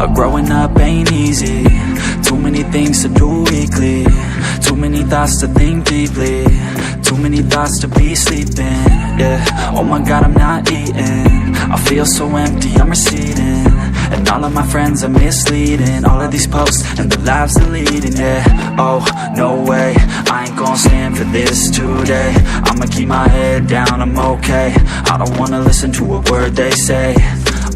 Growing up ain't easy. Too many things to do weekly. Too many thoughts to think deeply. Too many thoughts to be sleeping. Yeah, oh my God, I'm not eating. I feel so empty, I'm receding. And all of my friends are misleading. All of these posts and the lives they're leading. Yeah, oh, no way, I ain't gon' stand for this today. I'ma keep my head down, I'm okay. I don't wanna listen to a word they say.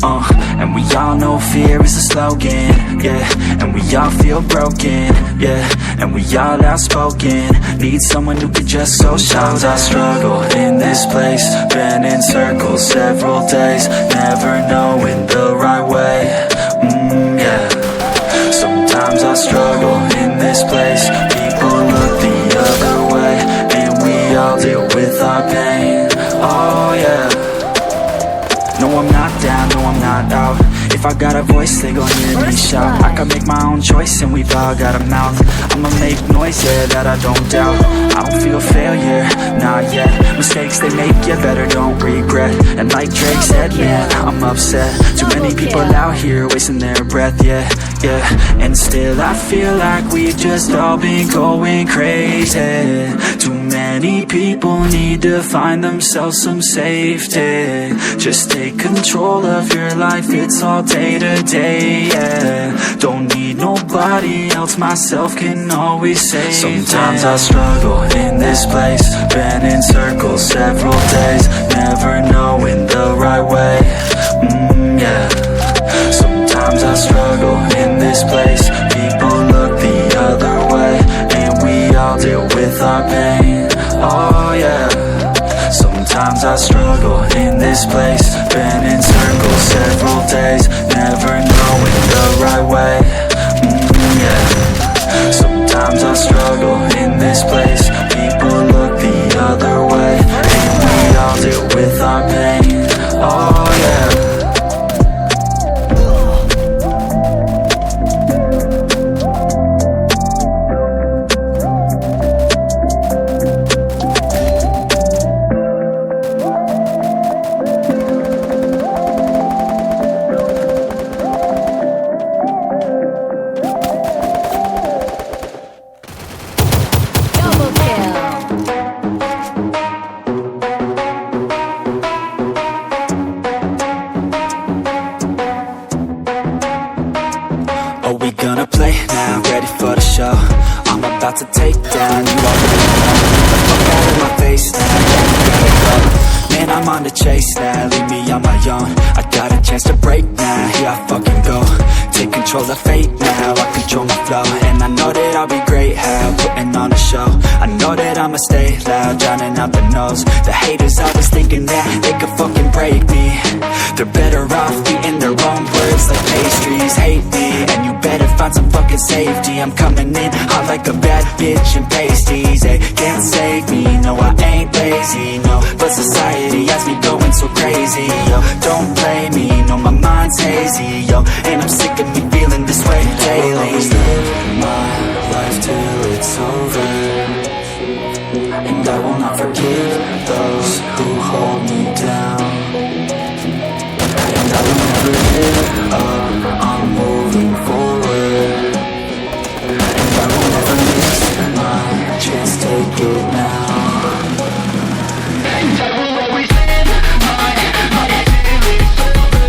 And we all know fear is a slogan, yeah. And we all feel broken, yeah. And we all outspoken. Need someone who could just go shout. Sometimes I struggle in this place. Been in circles several days. Never knowing the right way, yeah. Sometimes I struggle in this place. People look the other way. And we all deal with our pain, oh yeah. No, I'm not down, no, I'm not out. If I got a voice, they gon' hear me shout. I can make my own choice and we've all got a mouth. I'ma make noise, yeah, that I don't doubt. I don't feel failure, not yet. Mistakes they make, you better don't regret. And like Drake said, man, I'm upset. Too many people out here wasting their breath, yeah, yeah. And still I feel like we've just all been going crazy. Too many people need to find themselves some safety. Just take control of your life, it's all day to day, yeah. Don't need nobody else, myself can always save. Sometimes I struggle in this place. Been in circles several days. Never knowing the right way, yeah. Sometimes I struggle in this place. People look the other way. And we all deal with our pain, oh yeah. Sometimes I struggle in this place. Been in circles several days. Never knowing the right way, yeah. Sometimes I struggle in this place. People look the other way. And we all deal with our pain, oh yeah. About to take down, you already know. Get the fuck out of my face now, yeah, you gotta go. Man, I'm on the chase now, leave me on my own. I got a chance to break now, here I fucking go. Take control of fate now, I control my flow. And I know that I'll be great, how putting on a show. I know that I'ma stay loud, drowning out the noise. The haters always thinking that they could fucking break me. They're better off eating their own words like pastries. Hate me, and you better find some fucking safety. I'm coming in hot like a bad bitch and pasties. They can't save me, no I ain't lazy, no. But society has me going so crazy, yo. Don't blame me, no my mind's hazy, yo. And I'm sick of me feeling this way daily. I will always live my life till it's over. And I will not forgive those who hold me down. And I will never give up, I'm moving forward. And I will never miss my chance, take it now. And I will always live my life till it's over.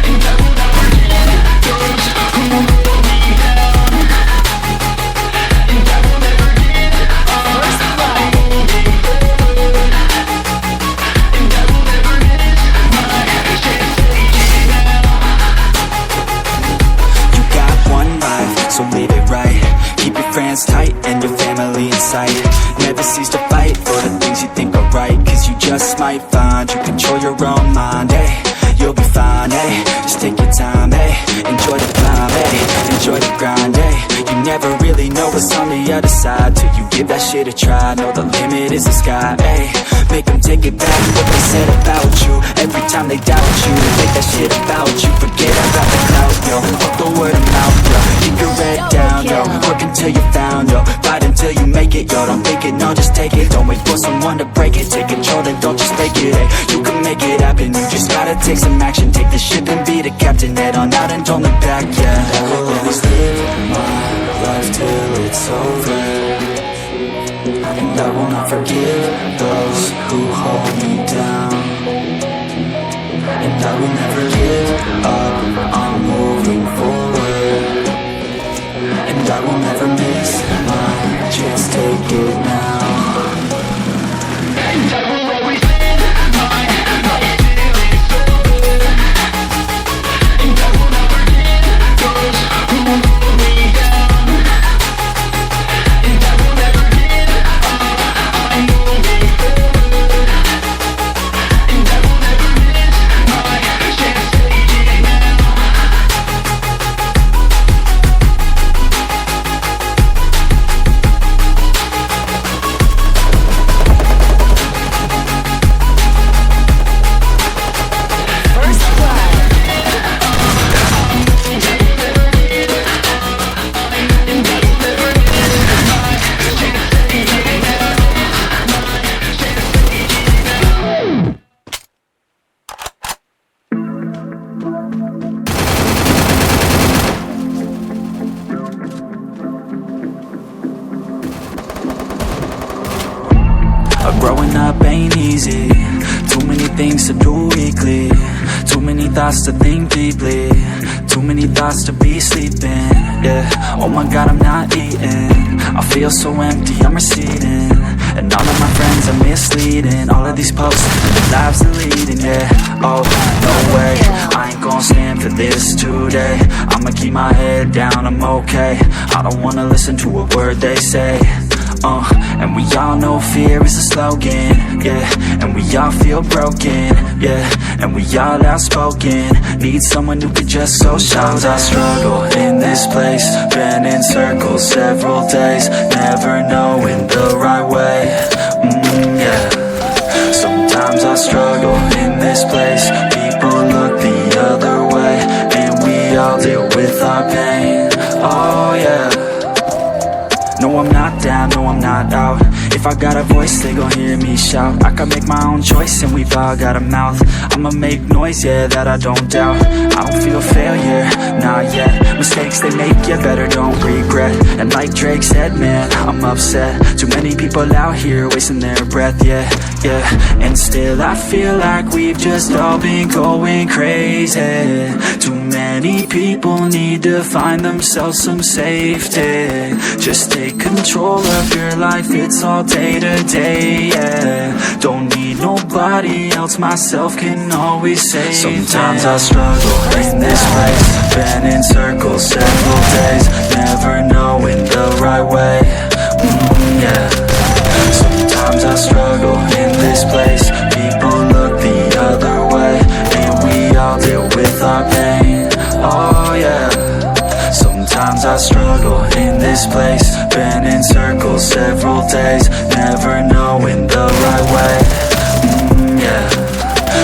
And I will not forgive those who hold me down. And I will never give up, I'm moving forward. And I will never miss my chance, take it now. You got one life, so live it right. Keep your friends tight and your family in sight. Never cease to fight for the things you think are right. Cause you just might find you control your own mind, eh? You'll be fine, eh? Just take your time, eh? Enjoy the climb, eh? Enjoy the grind, eh? You never really know what's on the other side till you give that shit a try. Know the limit is the sky, eh? Make them take it back, what they said about you. Every time they doubt you, make that shit about you. Forget about the clout, yo. Fuck the word of mouth, yo. Keep your head down, yo. Work until you found, yo. Fight until you make fake it, yo, don't think it, no, just take it. Don't wait for someone to break it, take control and don't just fake it. Hey, you can make it happen, you just gotta take some action. Take the ship and be the captain, head on out and don't look back, yeah. I will always live my life till it's over, and I will not forgive those who hold me down. And I will never give up, I'm moving forward, and I will never miss my chance, take it now. And I will always live my life till it's over, and I will not forgive those who hold me down. And I will never give up, I'm moving forward, and I will never miss my chance, take it now. Growing up ain't easy. Too many things to do weekly. Too many thoughts to think deeply. Too many thoughts to be sleeping. Yeah, oh my God, I'm not eating. I feel so empty, I'm receding. And all of my friends are misleading. All of these posts, the lives they're leading. Yeah, oh, no way, I ain't gon' stand for this today. I'ma keep my head down, I'm okay. I don't wanna listen to a word they say. And we all know fear is a slogan, yeah. And we all feel broken, yeah. And we all outspoken. Need someone who could just so sometimes I struggle in this place. Been in circles several days, never knowing the right way, yeah. Sometimes I struggle in this place. People look the other way, and we all deal with our pain, oh yeah. No, I'm not down, no, I'm not out. If I got a voice, they gon' hear me shout. I can make my own choice and we've all got a mouth. I'ma make noise, yeah, that I don't doubt. I don't feel failure, not yet. Mistakes they make, yeah, better don't regret. And like Drake said, man, I'm upset. Too many people out here wasting their breath, yeah, yeah. And still I feel like we've just all been going crazy. Too many people need to find themselves some safety. Just take control of your life, it's all day to day, yeah. Don't need nobody else, myself can always save. Sometimes I struggle in this place. Been in circles several days, never knowing the right way, yeah. Sometimes I struggle in this place. People look the other way, and we all deal with our pain, oh yeah. Sometimes I struggle in this place. Been in circles several days, never knowing the right way, yeah.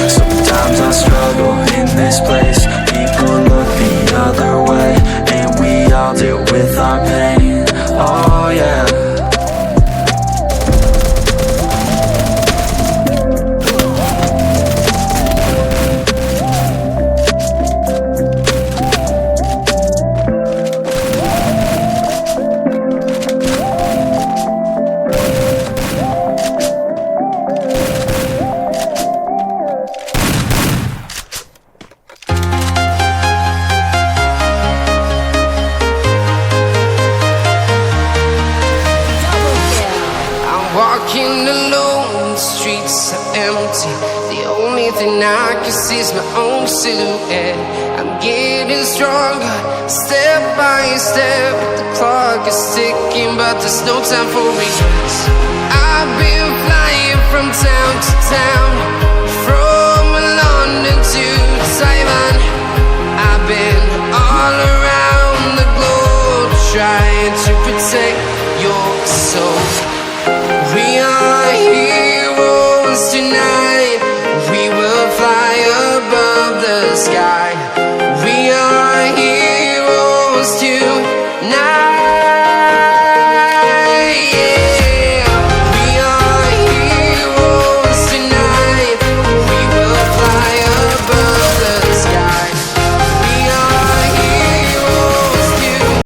Sometimes I struggle in this place. People look the other way, and we all deal with our pain, oh yeah. Walking alone, the streets are empty. The only thing I can see is my own silhouette. I'm getting stronger, step by step. The clock is ticking, but there's no time for regrets. I've been flying from town to town, from London to Taiwan. I've been all around the globe, trying to protect your